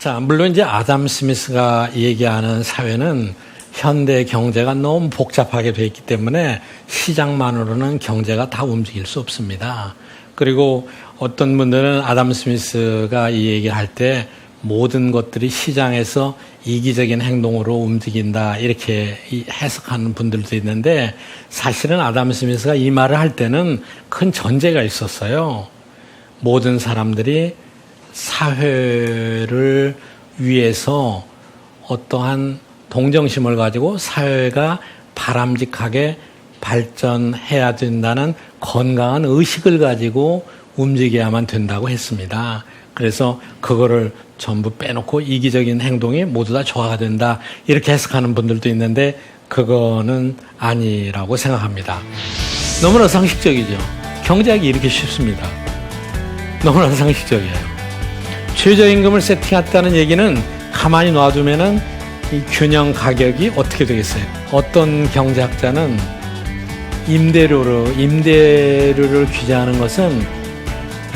자, 물론 이제 아담 스미스가 얘기하는 사회는 현대 경제가 너무 복잡하게 돼 있기 때문에 시장만으로는 경제가 다 움직일 수 없습니다. 그리고 어떤 분들은 아담 스미스가 이 얘기를 할 때 모든 것들이 시장에서 이기적인 행동으로 움직인다 이렇게 해석하는 분들도 있는데, 사실은 아담 스미스가 이 말을 할 때는 큰 전제가 있었어요. 모든 사람들이 사회를 위해서 어떠한 동정심을 가지고 사회가 바람직하게 발전해야 된다는 건강한 의식을 가지고 움직여야만 된다고 했습니다. 그래서 그거를 전부 빼놓고 이기적인 행동이 모두 다 조화가 된다 이렇게 해석하는 분들도 있는데, 그거는 아니라고 생각합니다. 너무나 상식적이죠. 경제학이 이렇게 쉽습니다. 너무나 상식적이에요. 최저임금을 세팅했다는 얘기는 가만히 놔두면은 이 균형 가격이 어떻게 되겠어요? 어떤 경제학자는 임대료를 규제하는 것은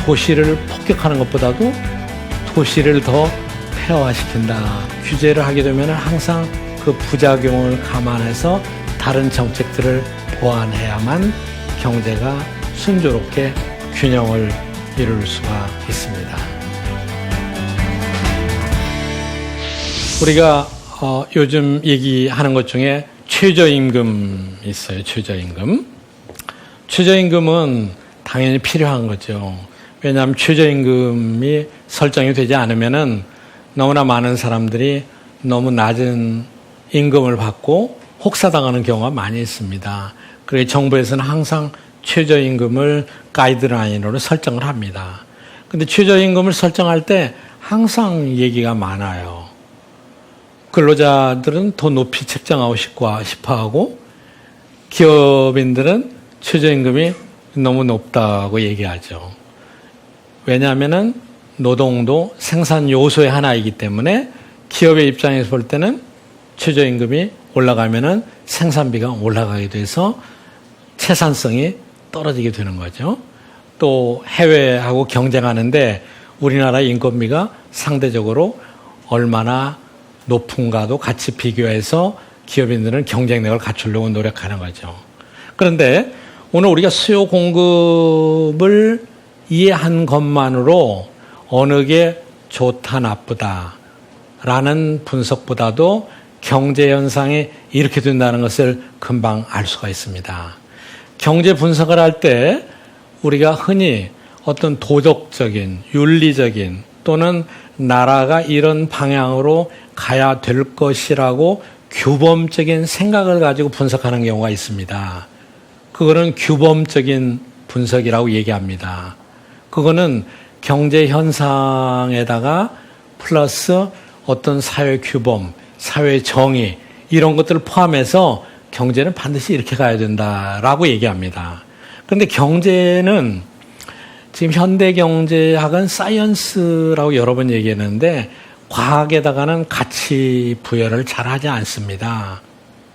도시를 폭격하는 것보다도 도시를 더 폐허화시킨다. 규제를 하게 되면 항상 그 부작용을 감안해서 다른 정책들을 보완해야만 경제가 순조롭게 균형을 이룰 수가 있습니다. 우리가 요즘 얘기하는 것 중에 최저임금 있어요. 최저임금은 당연히 필요한 거죠. 왜냐하면 최저임금이 설정이 되지 않으면은 너무나 많은 사람들이 너무 낮은 임금을 받고 혹사당하는 경우가 많이 있습니다. 그래서 정부에서는 항상 최저임금을 가이드라인으로 설정을 합니다. 근데 최저임금을 설정할 때 항상 얘기가 많아요. 근로자들은 더 높이 책정하고 싶어 하고, 기업인들은 최저임금이 너무 높다고 얘기하죠. 왜냐하면은 노동도 생산 요소의 하나이기 때문에 기업의 입장에서 볼 때는 최저임금이 올라가면은 생산비가 올라가게 돼서 채산성이 떨어지게 되는 거죠. 또 해외하고 경쟁하는데 우리나라 인건비가 상대적으로 얼마나 높은가도 같이 비교해서 기업인들은 경쟁력을 갖추려고 노력하는 거죠. 그런데 오늘 우리가 수요 공급을 이해한 것만으로 어느 게 좋다 나쁘다 라는 분석보다도 경제 현상이 이렇게 된다는 것을 금방 알 수가 있습니다. 경제 분석을 할 때 우리가 흔히 어떤 도덕적인, 윤리적인 또는 나라가 이런 방향으로 가야 될 것이라고 규범적인 생각을 가지고 분석하는 경우가 있습니다. 그거는 규범적인 분석이라고 얘기합니다. 그거는 경제 현상에다가 플러스 어떤 사회 규범, 사회 정의 이런 것들을 포함해서 경제는 반드시 이렇게 가야 된다라고 얘기합니다. 그런데 경제는 지금 현대 경제학은 사이언스라고 여러 번 얘기했는데 과학에다가는 가치 부여를 잘 하지 않습니다.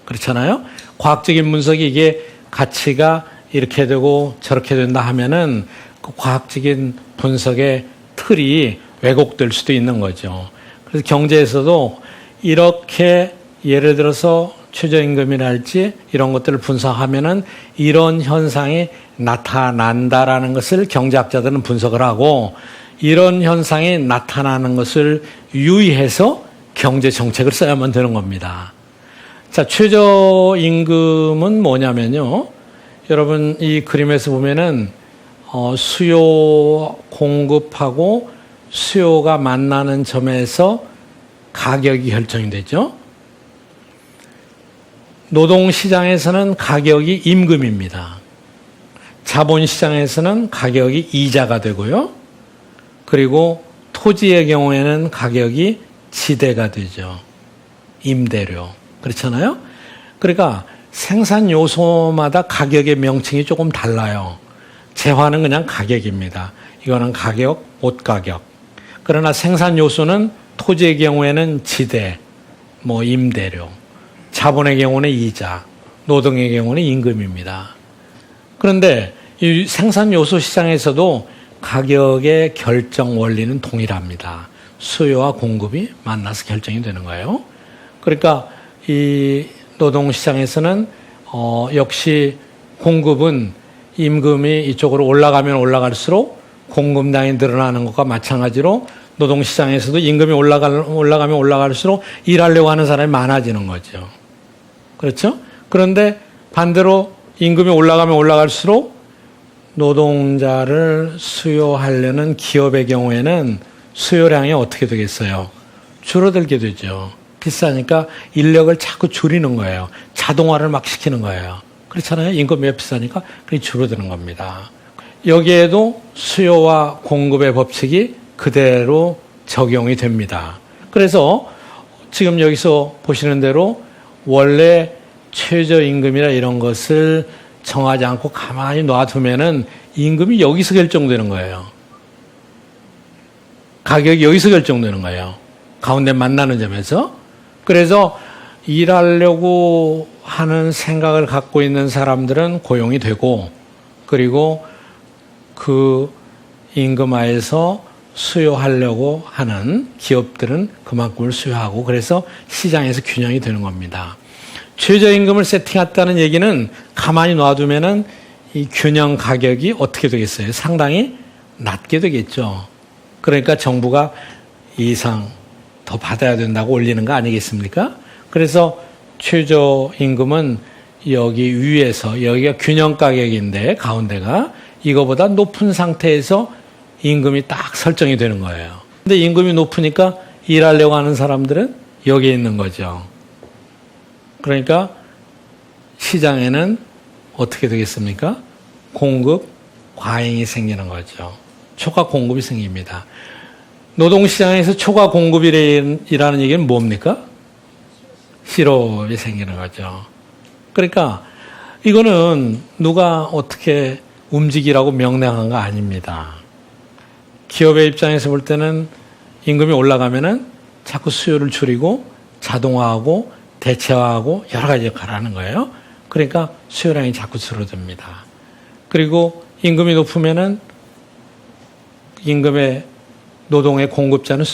그렇잖아요? 과학적인 분석이 이게 가치가 이렇게 되고 저렇게 된다 하면은 그 과학적인 분석의 틀이 왜곡될 수도 있는 거죠. 그래서 경제에서도 이렇게 예를 들어서 최저임금이랄지 이런 것들을 분석하면은 이런 현상이 나타난다라는 것을 경제학자들은 분석을 하고, 이런 현상이 나타나는 것을 유의해서 경제 정책을 써야만 되는 겁니다. 자, 최저임금은 뭐냐면요. 여러분 이 그림에서 보면은 수요 공급하고 수요가 만나는 점에서 가격이 결정이 되죠. 노동시장에서는 가격이 임금입니다. 자본시장에서는 가격이 이자가 되고요. 그리고 토지의 경우에는 가격이 지대가 되죠. 임대료. 그렇잖아요? 그러니까 생산 요소마다 가격의 명칭이 조금 달라요. 재화는 그냥 가격입니다. 이거는 가격, 옷 가격. 그러나 생산 요소는 토지의 경우에는 지대, 임대료. 자본의 경우는 이자, 노동의 경우는 임금입니다. 그런데 이 생산 요소 시장에서도 가격의 결정 원리는 동일합니다. 수요와 공급이 만나서 결정이 되는 거예요. 그러니까 이 노동시장에서는 역시 공급은 임금이 이쪽으로 올라가면 올라갈수록 공급량이 늘어나는 것과 마찬가지로 노동시장에서도 임금이 올라가면 올라갈수록 일하려고 하는 사람이 많아지는 거죠. 그렇죠? 그런데 반대로 임금이 올라가면 올라갈수록 노동자를 수요하려는 기업의 경우에는 수요량이 어떻게 되겠어요? 줄어들게 되죠. 비싸니까 인력을 자꾸 줄이는 거예요. 자동화를 막 시키는 거예요. 그렇잖아요. 임금이 비싸니까 그게 줄어드는 겁니다. 여기에도 수요와 공급의 법칙이 그대로 적용이 됩니다. 그래서 지금 여기서 보시는 대로 원래 최저임금이나 이런 것을 정하지 않고 가만히 놔두면은 임금이 여기서 결정되는 거예요. 가격이 여기서 결정되는 거예요. 가운데 만나는 점에서. 그래서 일하려고 하는 생각을 갖고 있는 사람들은 고용이 되고, 그리고 그 임금하에서 수요하려고 하는 기업들은 그만큼을 수요하고, 그래서 시장에서 균형이 되는 겁니다. 최저임금을 세팅했다는 얘기는 가만히 놔두면은 이 균형 가격이 어떻게 되겠어요? 상당히 낮게 되겠죠. 그러니까 정부가 이 이상 더 받아야 된다고 올리는 거 아니겠습니까? 그래서 최저임금은 여기 위에서, 여기가 균형 가격인데 가운데가 이거보다 높은 상태에서 임금이 딱 설정이 되는 거예요. 근데 임금이 높으니까 일하려고 하는 사람들은 여기에 있는 거죠. 그러니까 시장에는 어떻게 되겠습니까? 공급 과잉이 생기는 거죠. 초과 공급이 생깁니다. 노동시장에서 초과 공급이라는 얘기는 뭡니까? 실업이 생기는 거죠. 그러니까 이거는 누가 어떻게 움직이라고 명령한 거 아닙니다. 기업의 입장에서 볼 때는 임금이 올라가면은 자꾸 수요를 줄이고 자동화하고 대체화하고 여러 가지 역할을 하는 거예요. 그러니까 수요량이 자꾸 줄어듭니다. 그리고 임금이 높으면은 임금의 노동의 공급자는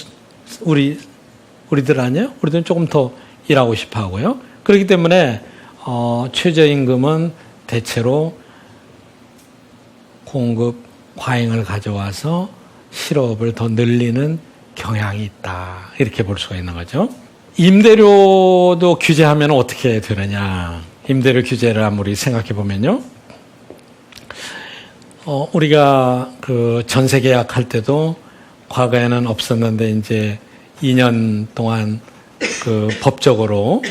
우리들 아니에요? 우리들은 조금 더 일하고 싶어 하고요. 그렇기 때문에 최저임금은 대체로 공급 과잉을 가져와서 실업을 더 늘리는 경향이 있다. 이렇게 볼 수가 있는 거죠. 임대료도 규제하면 어떻게 되느냐. 임대료 규제를 아무리 생각해 보면요. 우리가 그 전세 계약할 때도 과거에는 없었는데 이제 2년 동안 그 법적으로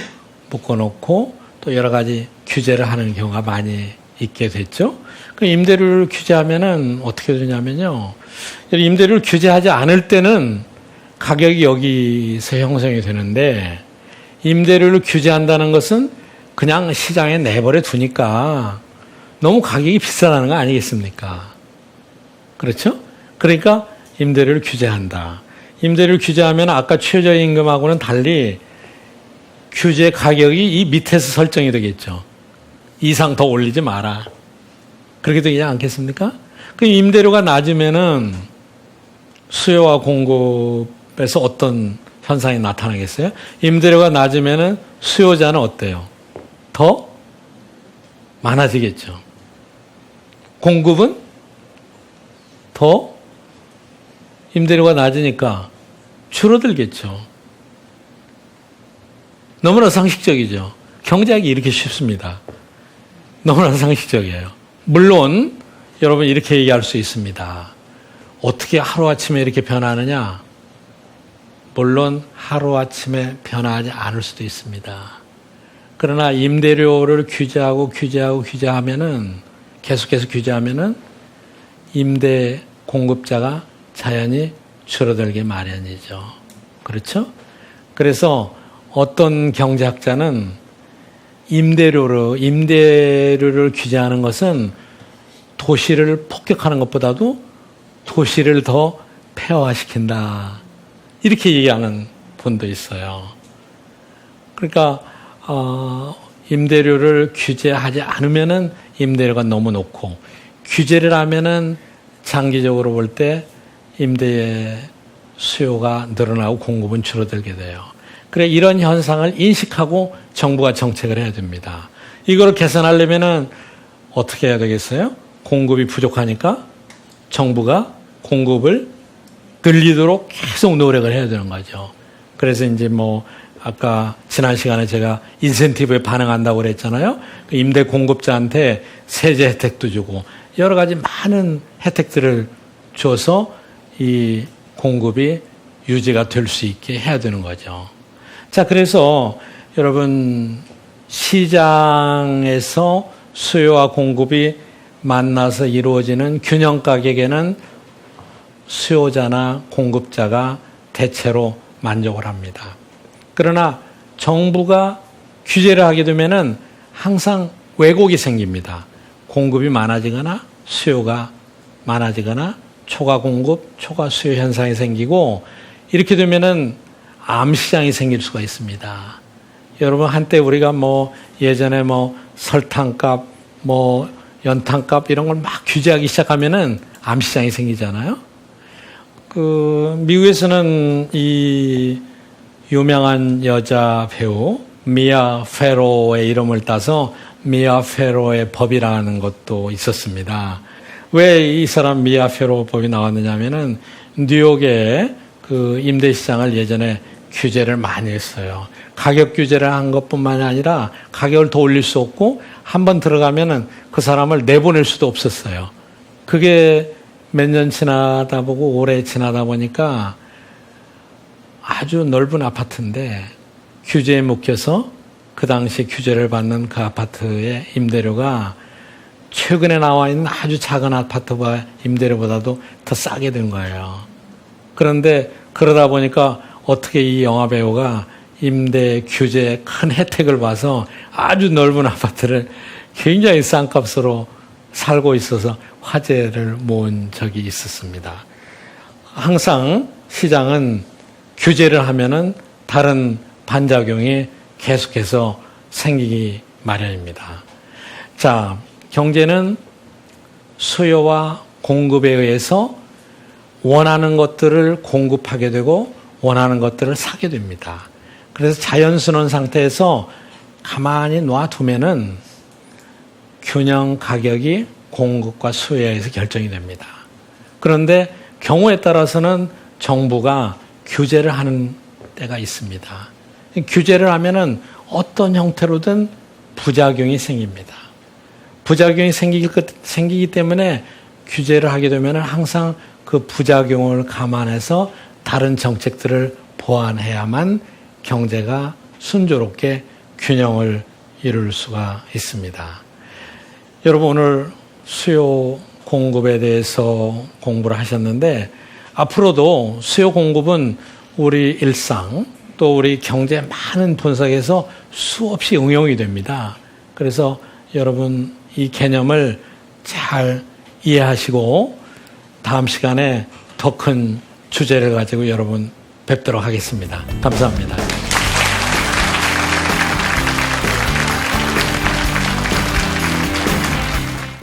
묶어놓고 또 여러 가지 규제를 하는 경우가 많이 있게 됐죠. 그 임대료를 규제하면은 어떻게 되냐면요. 임대료를 규제하지 않을 때는 가격이 여기서 형성이 되는데 임대료를 규제한다는 것은 그냥 시장에 내버려 두니까 너무 가격이 비싸다는 거 아니겠습니까? 그렇죠? 그러니까 임대료를 규제한다. 임대료를 규제하면 아까 최저임금하고는 달리 규제 가격이 이 밑에서 설정이 되겠죠. 이상 더 올리지 마라. 그렇게 되지 않겠습니까? 그 임대료가 낮으면은 수요와 공급에서 어떤 현상이 나타나겠어요? 임대료가 낮으면은 수요자는 어때요? 더 많아지겠죠. 공급은 더 임대료가 낮으니까 줄어들겠죠. 너무나 상식적이죠. 경제학이 이렇게 쉽습니다. 너무나 상식적이에요. 물론 여러분 이렇게 얘기할 수 있습니다. 어떻게 하루아침에 이렇게 변하느냐? 물론 하루아침에 변하지 않을 수도 있습니다. 그러나 임대료를 규제하면은 계속해서 규제하면은 임대 공급자가 자연히 줄어들게 마련이죠. 그렇죠? 그래서 어떤 경제학자는 임대료를 규제하는 것은 도시를 폭격하는 것보다도 도시를 더 폐허화시킨다. 이렇게 얘기하는 분도 있어요. 그러니까 임대료를 규제하지 않으면은 임대료가 너무 높고 규제를 하면은 장기적으로 볼 때 임대의 수요가 늘어나고 공급은 줄어들게 돼요. 그래 이런 현상을 인식하고 정부가 정책을 해야 됩니다. 이걸 개선하려면은 어떻게 해야 되겠어요? 공급이 부족하니까 정부가 공급을 늘리도록 계속 노력을 해야 되는 거죠. 그래서 이제 뭐 아까 지난 시간에 제가 인센티브에 반응한다고 그랬잖아요. 임대 공급자한테 세제 혜택도 주고 여러 가지 많은 혜택들을 줘서 이 공급이 유지가 될 수 있게 해야 되는 거죠. 자, 그래서 여러분 시장에서 수요와 공급이 만나서 이루어지는 균형 가격에는 수요자나 공급자가 대체로 만족을 합니다. 그러나 정부가 규제를 하게 되면은 항상 왜곡이 생깁니다. 공급이 많아지거나 수요가 많아지거나 초과 공급, 초과 수요 현상이 생기고 이렇게 되면은 암시장이 생길 수가 있습니다. 여러분 한때 우리가 뭐 예전에 뭐 설탕값, 뭐 연탄값 이런 걸 막 규제하기 시작하면은 암시장이 생기잖아요. 미국에서는 이 유명한 여자 배우 미아 페로의 이름을 따서 미아 페로의 법이라는 것도 있었습니다. 왜 이 사람 미아 페로 법이 나왔느냐면은 뉴욕의 그 임대시장을 예전에 규제를 많이 했어요. 가격 규제를 한 것뿐만이 아니라 가격을 더 올릴 수 없고 한번 들어가면은 그 사람을 내보낼 수도 없었어요. 그게 몇 년 지나다 보고 오래 지나다 보니까 아주 넓은 아파트인데 규제에 묶여서 그 당시 규제를 받는 그 아파트의 임대료가 최근에 나와 있는 아주 작은 아파트와 임대료보다도 더 싸게 된 거예요. 그런데 그러다 보니까 어떻게 이 영화 배우가 임대 규제에 큰 혜택을 봐서 아주 넓은 아파트를 굉장히 싼 값으로 살고 있어서 화제를 모은 적이 있었습니다. 항상 시장은 규제를 하면은 다른 반작용이 계속해서 생기기 마련입니다. 자, 경제는 수요와 공급에 의해서 원하는 것들을 공급하게 되고 원하는 것들을 사게 됩니다. 그래서 자연순환 상태에서 가만히 놔두면은 균형 가격이 공급과 수요에 의해서 결정이 됩니다. 그런데 경우에 따라서는 정부가 규제를 하는 때가 있습니다. 규제를 하면은 어떤 형태로든 부작용이 생깁니다. 부작용이 생기기 때문에 규제를 하게 되면 항상 그 부작용을 감안해서 다른 정책들을 보완해야만 경제가 순조롭게 균형을 이룰 수가 있습니다. 여러분 오늘 수요 공급에 대해서 공부를 하셨는데 앞으로도 수요 공급은 우리 일상 또 우리 경제 많은 분석에서 수없이 응용이 됩니다. 그래서 여러분 이 개념을 잘 이해하시고 다음 시간에 더 큰 주제를 가지고 여러분 뵙도록 하겠습니다. 감사합니다.